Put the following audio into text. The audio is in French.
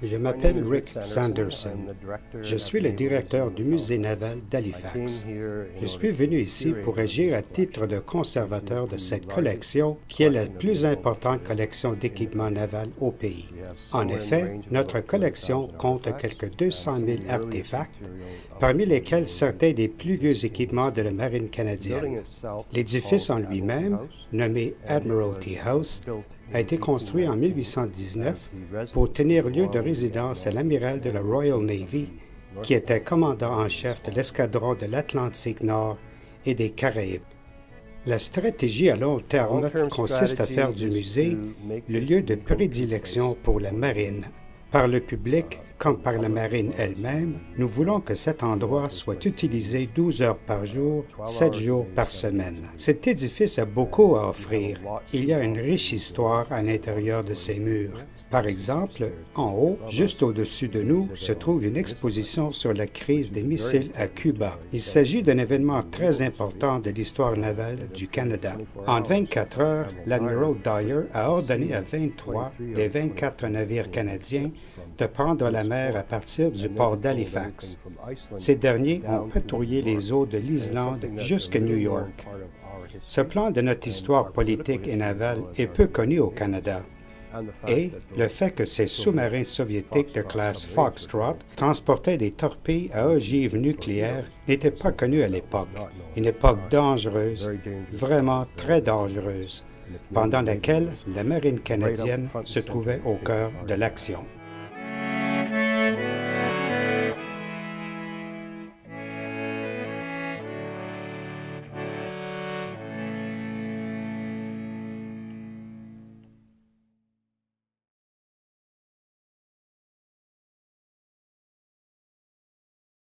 Je m'appelle Rick Sanderson. Je suis le directeur du Musée naval d'Halifax. Je suis venu ici pour agir à titre de conservateur de cette collection qui est la plus importante collection d'équipements navals au pays. En effet, notre collection compte quelques 200 000 artefacts, parmi lesquels certains des plus vieux équipements de la marine canadienne. L'édifice en lui-même, nommé Admiralty House, a été construit en 1819 pour tenir lieu de résidence à l'amiral de la Royal Navy, qui était commandant en chef de l'escadron de l'Atlantique Nord et des Caraïbes. La stratégie à long terme consiste à faire du musée le lieu de prédilection pour la marine. Par le public comme par la marine elle-même, nous voulons que cet endroit soit utilisé 12 heures par jour, 7 jours par semaine. Cet édifice a beaucoup à offrir. Il y a une riche histoire à l'intérieur de ses murs. Par exemple, en haut, juste au-dessus de nous, se trouve une exposition sur la crise des missiles à Cuba. Il s'agit d'un événement très important de l'histoire navale du Canada. En 24 heures, l'admiral Dyer a ordonné à 23 des 24 navires canadiens de prendre la mer à partir du port d'Halifax. Ces derniers ont patrouillé les eaux de l'Islande jusqu'à New York. Ce plan de notre histoire politique et navale est peu connu au Canada. Et le fait que ces sous-marins soviétiques de classe Foxtrot transportaient des torpilles à ogives nucléaires n'était pas connu à l'époque. Une époque dangereuse, vraiment très dangereuse, pendant laquelle la marine canadienne se trouvait au cœur de l'action.